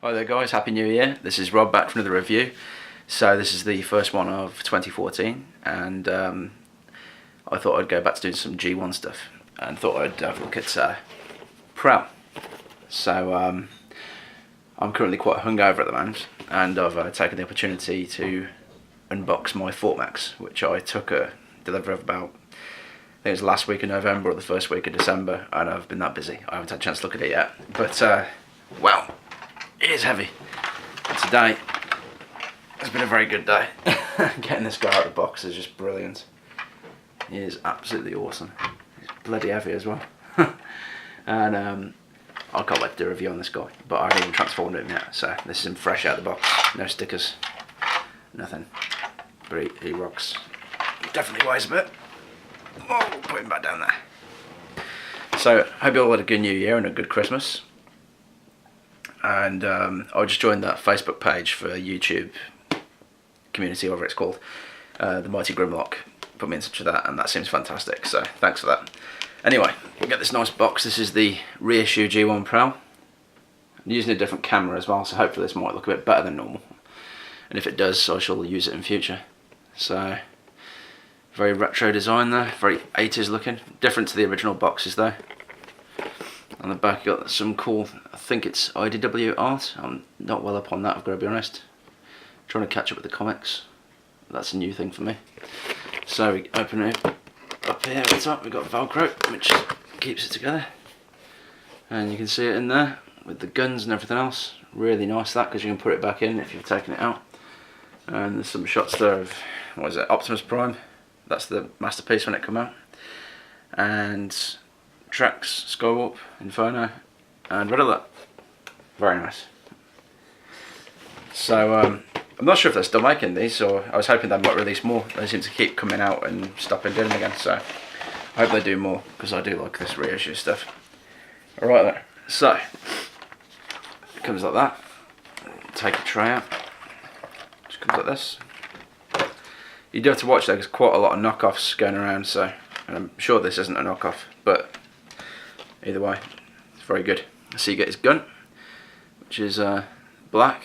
Hi there guys, Happy New Year. This is Rob back for another review. So this is the first one of 2014 and I thought I'd go back to doing some G1 stuff and thought I'd have a look at Prowl. So I'm currently quite hungover at the moment and I've taken the opportunity to unbox my Fort Max, which I took a delivery of about, I think it was last week of November or the first week of December, and I've been that busy. I haven't had a chance to look at it yet, but wow, it is heavy. Today has been a very good day. Getting this guy out of the box is just brilliant. He is absolutely awesome. He's bloody heavy as well. And I can't wait to do a review on this guy, but I haven't even transformed him yet, so this is him fresh out of the box. No stickers, nothing, but he rocks. Definitely weighs a bit. Oh, put him back down there. So, hope you all had a good New Year and a good Christmas. And I just joined that Facebook page for YouTube community, whatever it's called, the Mighty Grimlock. Put me in touch with that, and that seems fantastic, so thanks for that. Anyway, we'll get this nice box. This is the Reissue G1 Prowl. I'm using a different camera as well, so hopefully this might look a bit better than normal. And if it does, I shall use it in future. So, very retro design there, very 80s looking. Different to the original boxes though. On the back you got some cool, I think it's IDW art. I'm not well up on that, I've got to be honest. Trying to catch up with the comics. That's a new thing for me. So we open it up here at the top, we've got Velcro, which keeps it together. And you can see it in there with the guns and everything else. Really nice that, because you can put it back in if you've taken it out. And there's some shots there of, what is it, Optimus Prime. That's the masterpiece when it came out. And Trax, Skywarp, Inferno, and Red Alert. Very nice. So I'm not sure if they're still making these, or I was hoping they might release more. They seem to keep coming out and stopping doing them again, so I hope they do more, because I do like this reissue stuff. Alright then, so it comes like that. Take a tray out. Just comes like this. You do have to watch, there's quite a lot of knockoffs going around, so, and I'm sure this isn't a knockoff, but either way, it's very good. So you get his gun, which is black,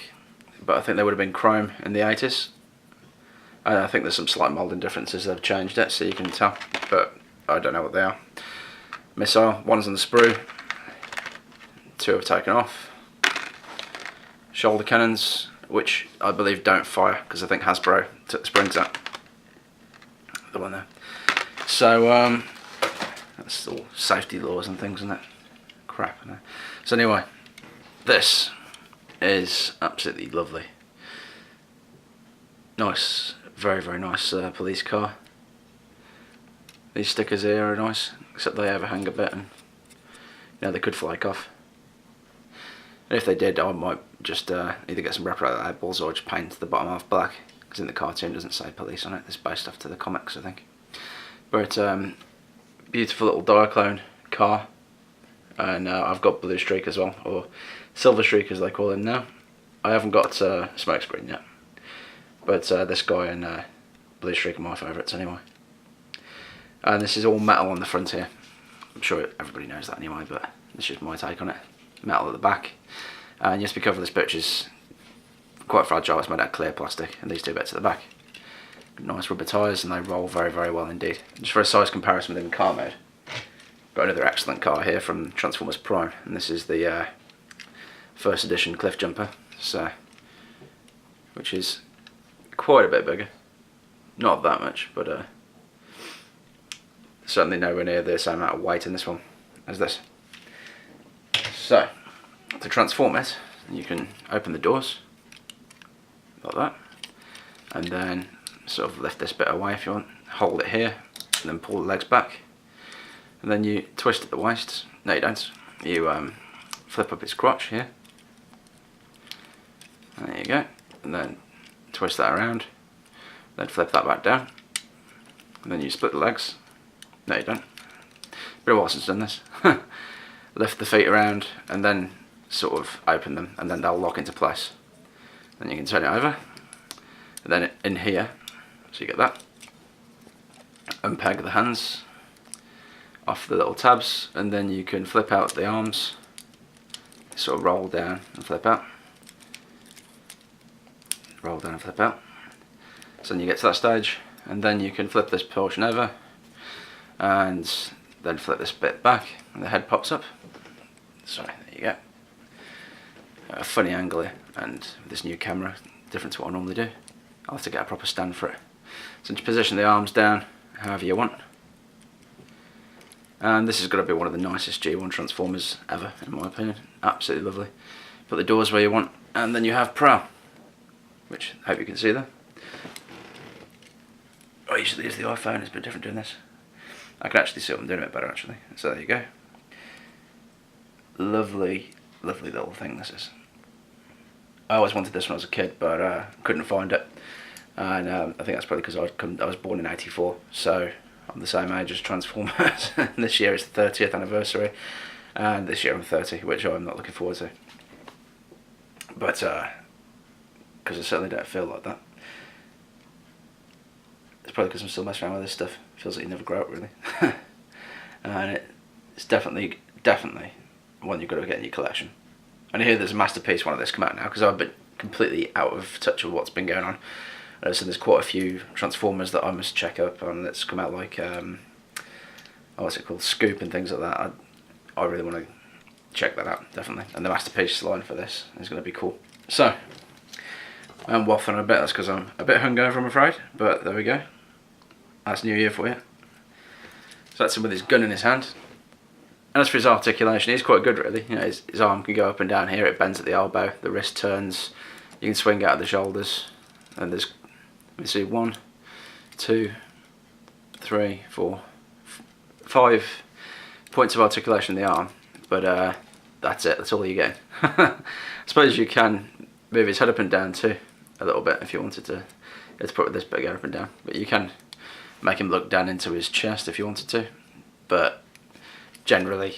but I think they would have been chrome in the 80s. And I think there's some slight moulding differences, they've changed it, so you can tell, but I don't know what they are. Missile, one's on the sprue, two have taken off. Shoulder cannons, which I believe don't fire, because I think Hasbro took the springs out. The one there. So that's all safety laws and things, isn't it? Crap. Isn't it? So anyway, this is absolutely lovely. Nice, very very nice police car. These stickers here are nice, except they overhang a bit, and you know they could flake off. And if they did, I might just either get some replica labels or just paint the bottom half black, because in the cartoon it doesn't say police on it. It's based off to the comics, I think. But beautiful little Diaclone car, and I've got Blue Streak as well, or Silver Streak as they call him now. I haven't got Smokescreen yet, but this guy and Blue Streak are my favourites anyway. And this is all metal on the front here. I'm sure everybody knows that anyway, but it's just my take on it. Metal at the back, and you have to be careful, this bitch is quite fragile, it's made out of clear plastic, and these two bits at the back. Nice rubber tyres, and they roll very very well indeed. Just for a size comparison within car mode, got another excellent car here from Transformers Prime, and this is the first edition Cliff Jumper, so, which is quite a bit bigger. Not that much, but certainly nowhere near the same amount of weight in this one as this. So, to transform it, you can open the doors, like that, and then sort of lift this bit away if you want, hold it here, and then pull the legs back, and then you twist at the waist. No you don't, you flip up its crotch here, and there you go, and then twist that around, then flip that back down, and then you split the legs. No you don't, been a while since I've done this. Lift the feet around and then sort of open them, and then they'll lock into place. Then you can turn it over, and then in here, so you get that, unpeg the hands off the little tabs, and then you can flip out the arms, sort of roll down and flip out, roll down and flip out. So then you get to that stage, and then you can flip this portion over, and then flip this bit back, and the head pops up. Sorry, there you go. A funny angle here, and with this new camera, different to what I normally do. I'll have to get a proper stand for it. So you position the arms down however you want. And this is going to be one of the nicest G1 transformers ever, in my opinion. Absolutely lovely. Put the doors where you want, and then you have Prowl, which I hope you can see there. I usually use the iPhone, it's a bit different doing this. I can actually see what I'm doing a bit better actually. So there you go. Lovely, lovely little thing this is. I always wanted this when I was a kid, but couldn't find it. And I think that's probably because I was born in '84, so I'm the same age as Transformers. This year is the 30th anniversary, and this year I'm 30, which I'm not looking forward to. But, because I certainly don't feel like that. It's probably because I'm still messing around with this stuff. It feels like you never grow up, really. And it's definitely one you've got to get in your collection. And I hear there's a masterpiece one of this come out now, because I've been completely out of touch with what's been going on. So there's quite a few Transformers that I must check up on that's come out, like what's it called, Scoop and things like that. I really want to check that out, definitely. And the masterpiece line for this is going to be cool. So I'm waffling a bit, that's because I'm a bit hungover, I'm afraid, but there we go. That's New Year for you. So that's him with his gun in his hand. And as for his articulation, he's quite good really. You know, his arm can go up and down here, it bends at the elbow, the wrist turns, you can swing out of the shoulders, and there's, let me see, 1, 2, 3, 4, 5 points of articulation in the arm, but that's it, that's all you get. I suppose you can move his head up and down too, a little bit if you wanted to. It's put this bit up and down, but you can make him look down into his chest if you wanted to, but generally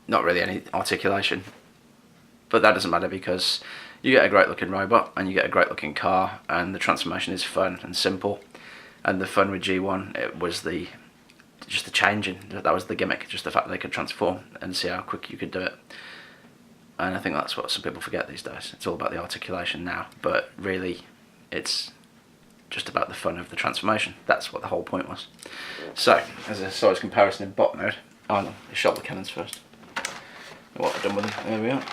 not really any articulation. But that doesn't matter because you get a great looking robot and you get a great looking car, and the transformation is fun and simple. And the fun with G1, it was just the changing, that was the gimmick, just the fact that they could transform and see how quick you could do it. And I think that's what some people forget these days. It's all about the articulation now, but really it's just about the fun of the transformation. That's what the whole point was. So, as a size comparison in bot mode, oh no, let's shot the cannons first. What I've done with them, there we are.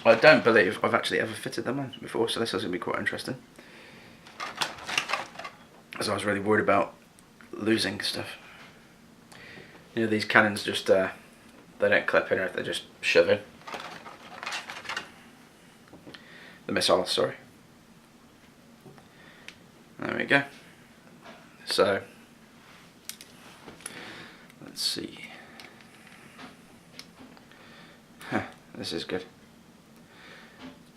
I don't believe I've actually ever fitted them on before, so this is going to be quite interesting. As I was really worried about losing stuff. You know, these cannons just, they don't clip in, or they just shove in. The missiles, sorry. There we go. So, let's see. Huh, this is good.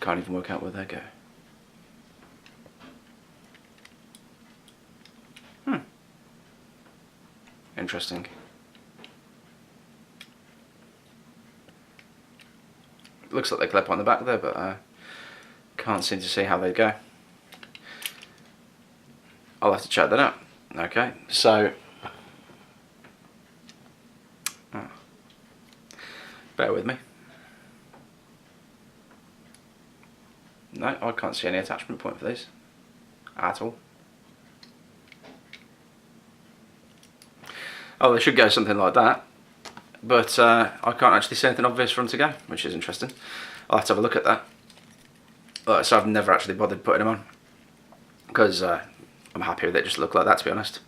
Can't even work out where they go. Interesting. Looks like they clip on the back there, but I can't seem to see how they go. I'll have to check that out. Okay, so bear with me. No, I can't see any attachment point for these at all. Oh, they should go something like that, but I can't actually see anything obvious for them to go, which is interesting. I'll have to have a look at that. So I've never actually bothered putting them on, because I'm happy with it just to look like that, to be honest.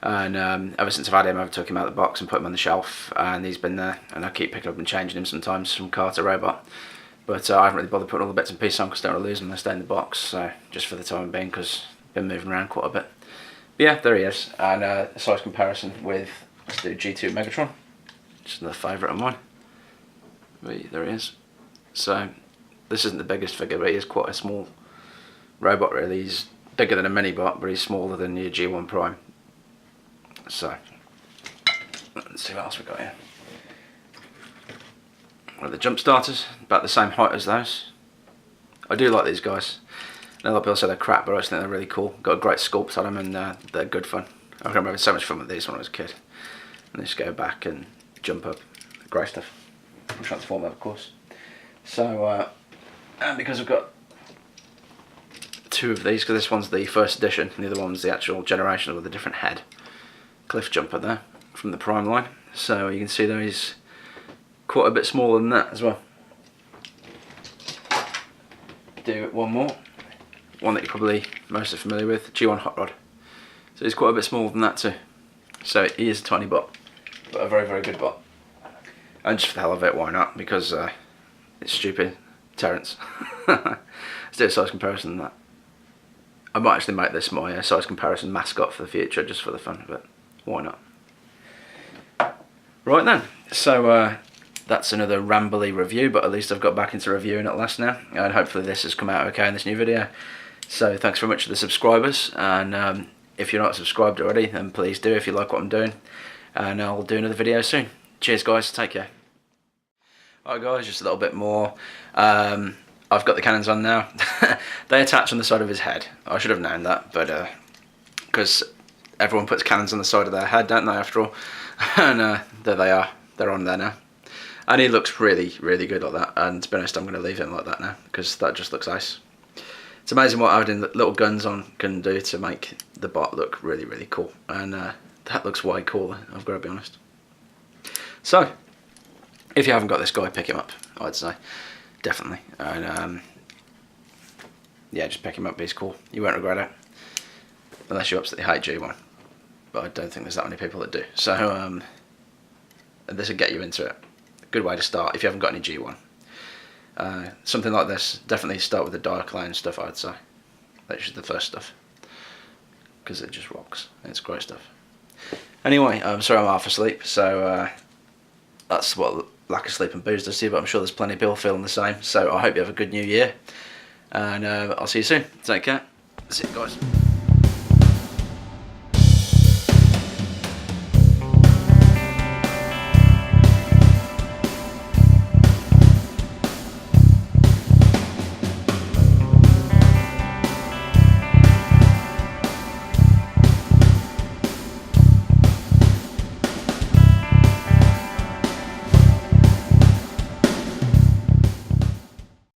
And ever since I've had him, I've took him out of the box and put him on the shelf, and he's been there, and I keep picking up and changing him sometimes from car to robot. But I haven't really bothered putting all the bits and pieces on because I don't want to lose them, they stay in the box, so just for the time being, because I've been moving around quite a bit. But yeah, there he is, and a size comparison with, let's do G2 Megatron, just another favourite of mine. But there he is. So this isn't the biggest figure, but he is quite a small robot really. He's bigger than a mini-bot, but he's smaller than your G1 Prime. So, let's see what else we've got here. One of the jump starters, about the same height as those. I do like these guys. A lot of people say they're crap, but I just think they're really cool. Got a great sculpt on them, and they're good fun. I remember having so much fun with these when I was a kid. And they just go back and jump up. Great stuff. And transform them, of course. So, and because I've got two of these, because this one's the first edition and the other one's the actual generation with a different head. Cliff jumper there from the Prime line. So you can see there he's quite a bit smaller than that as well. Do one more. One that you're probably most familiar with, G1 Hot Rod. So he's quite a bit smaller than that too. So he is a tiny bot, but a very, very good bot. And just for the hell of it, why not? Because it's stupid. Terrence. Let's do a size comparison on that. I might actually make this my size comparison mascot for the future, just for the fun of it. Why not? Right then, so that's another rambly review, but at least I've got back into reviewing at last now, and hopefully this has come out okay in this new video. So thanks very much to the subscribers, and if you're not subscribed already, then please do if you like what I'm doing, and I'll do another video soon. Cheers guys, take care. Alright guys, just a little bit more. I've got the cannons on now. They attach on the side of his head. I should have known that, but because everyone puts cannons on the side of their head, don't they, after all? And there they are. They're on there now. And he looks really, really good like that. And to be honest, I'm going to leave him like that now, because that just looks nice. It's amazing what adding little guns on can do to make the bot look really, really cool. And that looks way cooler, I've got to be honest. So, if you haven't got this guy, pick him up, I'd say. Definitely. And yeah, just pick him up, he's cool. You won't regret it. Unless you absolutely hate G1. But I don't think there's that many people that do. So, this will get you into it. Good way to start if you haven't got any G1. Something like this, definitely start with the Diaclone stuff, I'd say. That's just the first stuff. Because it just rocks. It's great stuff. Anyway, I'm sorry I'm half asleep, so that's what lack of sleep and booze does to you, but I'm sure there's plenty of people feeling the same. So I hope you have a good new year. And I'll see you soon. Take care. That's it, guys.